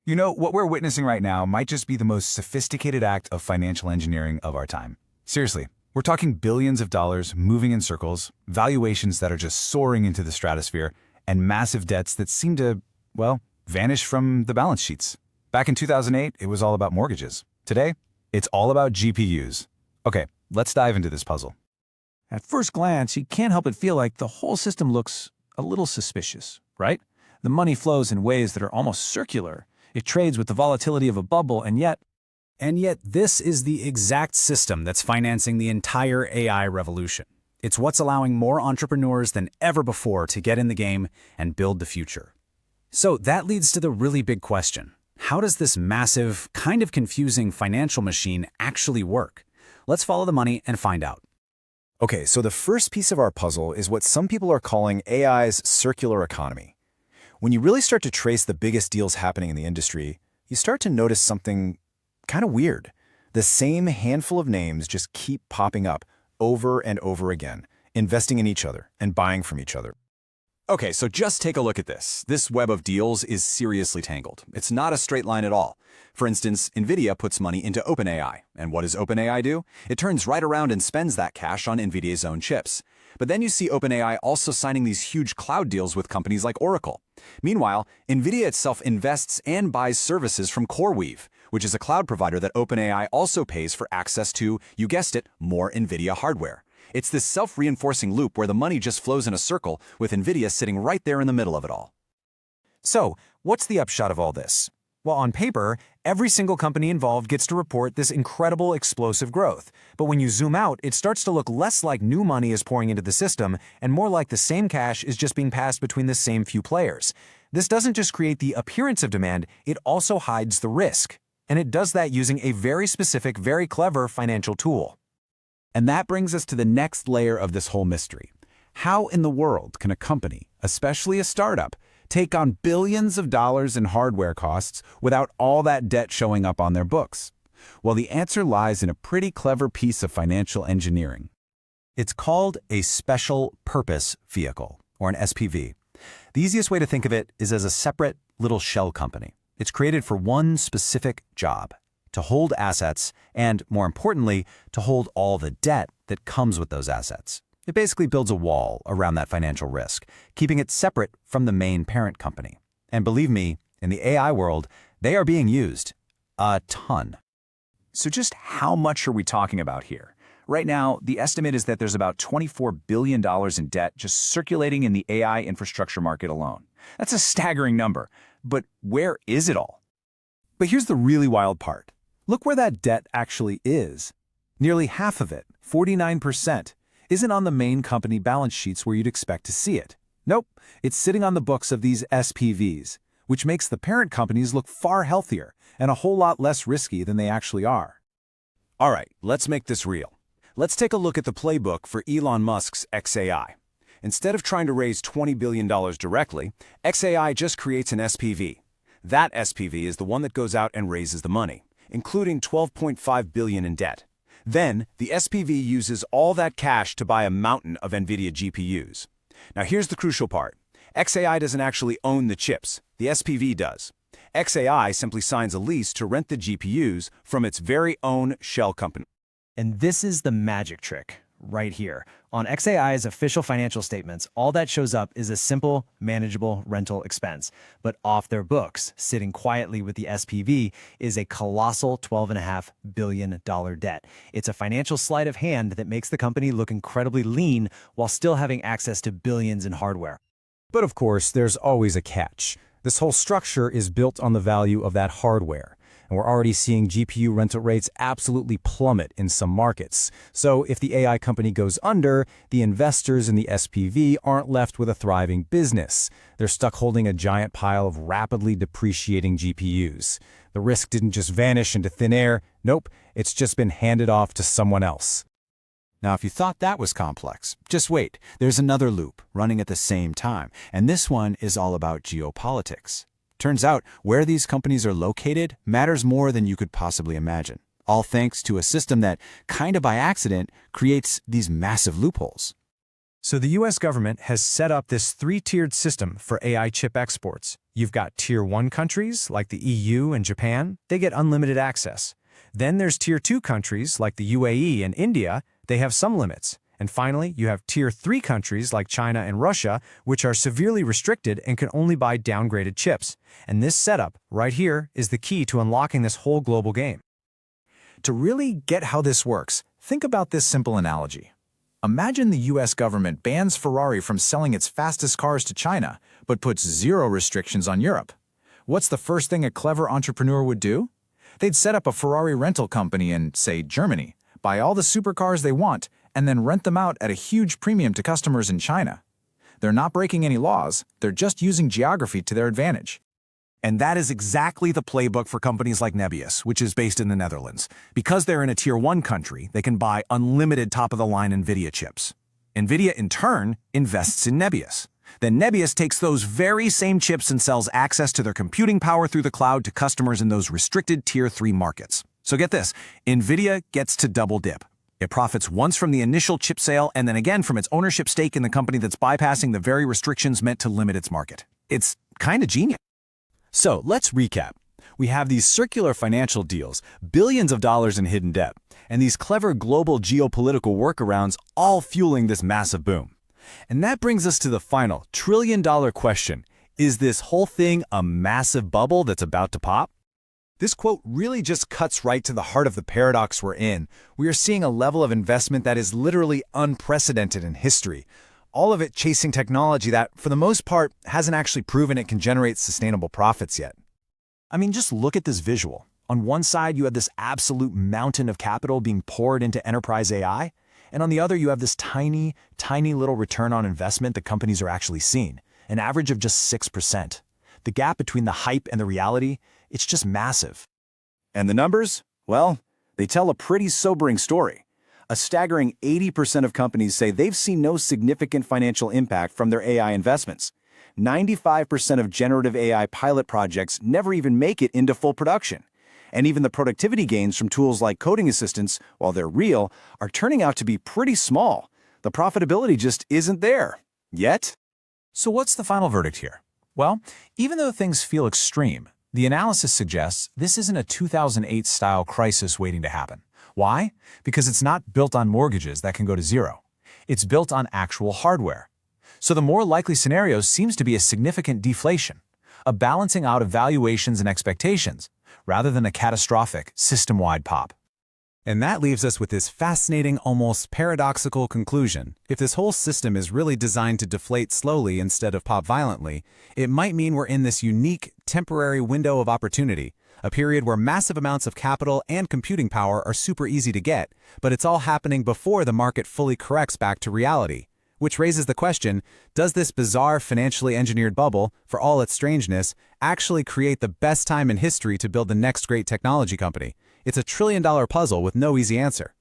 You know, what we're witnessing right now might just be the most sophisticated act of financial engineering of our time. Seriously, we're talking billions of dollars moving in circles, valuations that are just soaring into the stratosphere, and massive debts that seem to, well, vanish from the balance sheets. Back in 2008, it was all about mortgages. Today, it's all about GPUs. Okay, let's dive into this puzzle. At first glance, you can't help but feel like the whole system looks a little suspicious, right? The money flows in ways that are almost circular. It trades with the volatility of a bubble, and yet this is the exact system that's financing the entire AI revolution. It's what's allowing more entrepreneurs than ever before to get in the game and build the future. So that leads to the really big question. How does this massive, kind of confusing financial machine actually work? Let's follow the money and find out. Okay, so the first piece of our puzzle is what some people are calling AI's circular economy. When you really start to trace the biggest deals happening in the industry, you start to notice something kind of weird. The same handful of names just keep popping up over and over again, investing in each other and buying from each other. Okay, so just take a look at this. This web of deals is seriously tangled. It's not a straight line at all. For instance, Nvidia puts money into OpenAI. And what does OpenAI do? It turns right around and spends that cash on Nvidia's own chips. But then you see OpenAI also signing these huge cloud deals with companies like Oracle. Meanwhile, Nvidia itself invests and buys services from CoreWeave, which is a cloud provider that OpenAI also pays for access to, you guessed it, more Nvidia hardware. It's this self-reinforcing loop where the money just flows in a circle, with Nvidia sitting right there in the middle of it all. So, what's the upshot of all this? Well, on paper, every single company involved gets to report this incredible explosive growth. But when you zoom out, it starts to look less like new money is pouring into the system and more like the same cash is just being passed between the same few players. This doesn't just create the appearance of demand, it also hides the risk. And it does that using a very specific, very clever financial tool. And that brings us to the next layer of this whole mystery. How in the world can a company, especially a startup, take on billions of dollars in hardware costs without all that debt showing up on their books? Well, the answer lies in a pretty clever piece of financial engineering. It's called a special purpose vehicle, or an SPV. The easiest way to think of it is as a separate little shell company. It's created for one specific job: to hold assets and, more importantly, to hold all the debt that comes with those assets. It basically builds a wall around that financial risk, keeping it separate from the main parent company. And believe me, in the AI world, they are being used a ton. So just how much are we talking about here? Right now, the estimate is that there's about $24 billion in debt just circulating in the AI infrastructure market alone. That's a staggering number. But where is it all? But here's the really wild part. Look where that debt actually is. Nearly half of it, 49%, isn't on the main company balance sheets where you'd expect to see it. Nope, it's sitting on the books of these SPVs, which makes the parent companies look far healthier and a whole lot less risky than they actually are. All right, let's make this real. Let's take a look at the playbook for Elon Musk's xAI. Instead of trying to raise $20 billion directly, xAI just creates an SPV. That SPV is the one that goes out and raises the money, including $12.5 billion in debt. Then, the SPV uses all that cash to buy a mountain of Nvidia GPUs. Now here's the crucial part. xAI doesn't actually own the chips. The SPV does. xAI simply signs a lease to rent the GPUs from its very own shell company. And this is the magic trick right here. On xAI's official financial statements, all that shows up is a simple, manageable rental expense. But off their books, sitting quietly with the SPV, is a colossal $12.5 billion debt. It's a financial sleight of hand that makes the company look incredibly lean while still having access to billions in hardware. But of course, there's always a catch. This whole structure is built on the value of that hardware. And we're already seeing GPU rental rates absolutely plummet in some markets. So if the AI company goes under, the investors in the SPV aren't left with a thriving business. They're stuck holding a giant pile of rapidly depreciating GPUs. The risk didn't just vanish into thin air. Nope, it's just been handed off to someone else. Now, if you thought that was complex, just wait. There's another loop running at the same time, and this one is all about geopolitics. Turns out, where these companies are located matters more than you could possibly imagine, all thanks to a system that, kinda by accident, creates these massive loopholes. So the US government has set up this three-tiered system for AI chip exports. You've got Tier 1 countries like the EU and Japan. They get unlimited access. Then there's Tier 2 countries like the UAE and India. They have some limits. And finally, you have Tier 3 countries like China and Russia, which are severely restricted and can only buy downgraded chips. And this setup, right here, is the key to unlocking this whole global game. To really get how this works, think about this simple analogy. Imagine the US government bans Ferrari from selling its fastest cars to China, but puts zero restrictions on Europe. What's the first thing a clever entrepreneur would do? They'd set up a Ferrari rental company in, say, Germany, buy all the supercars they want, and then rent them out at a huge premium to customers in China. They're not breaking any laws, they're just using geography to their advantage. And that is exactly the playbook for companies like Nebius, which is based in the Netherlands. Because they're in a Tier 1 country, they can buy unlimited top-of-the-line Nvidia chips. Nvidia, in turn, invests in Nebius. Then Nebius takes those very same chips and sells access to their computing power through the cloud to customers in those restricted Tier 3 markets. So get this, Nvidia gets to double dip. It profits once from the initial chip sale and then again from its ownership stake in the company that's bypassing the very restrictions meant to limit its market. It's kind of genius. So let's recap. We have these circular financial deals, billions of dollars in hidden debt, and these clever global geopolitical workarounds all fueling this massive boom. And that brings us to the final trillion-dollar question. Is this whole thing a massive bubble that's about to pop? This quote really just cuts right to the heart of the paradox we're in. We are seeing a level of investment that is literally unprecedented in history. All of it chasing technology that, for the most part, hasn't actually proven it can generate sustainable profits yet. I mean, just look at this visual. On one side, you have this absolute mountain of capital being poured into enterprise AI, and on the other, you have this tiny, tiny little return on investment that companies are actually seeing, an average of just 6%. The gap between the hype and the reality, it's just massive. And the numbers? Well, they tell a pretty sobering story. A staggering 80% of companies say they've seen no significant financial impact from their AI investments. 95% of generative AI pilot projects never even make it into full production. And even the productivity gains from tools like coding assistants, while they're real, are turning out to be pretty small. The profitability just isn't there. Yet? So what's the final verdict here? Well, even though things feel extreme, the analysis suggests this isn't a 2008-style crisis waiting to happen. Why? Because it's not built on mortgages that can go to zero. It's built on actual hardware. So the more likely scenario seems to be a significant deflation, a balancing out of valuations and expectations, rather than a catastrophic, system-wide pop. And that leaves us with this fascinating, almost paradoxical conclusion. If this whole system is really designed to deflate slowly instead of pop violently, it might mean we're in this unique, temporary window of opportunity, a period where massive amounts of capital and computing power are super easy to get, but it's all happening before the market fully corrects back to reality. Which raises the question, does this bizarre financially engineered bubble, for all its strangeness, actually create the best time in history to build the next great technology company? It's a trillion-dollar puzzle with no easy answer.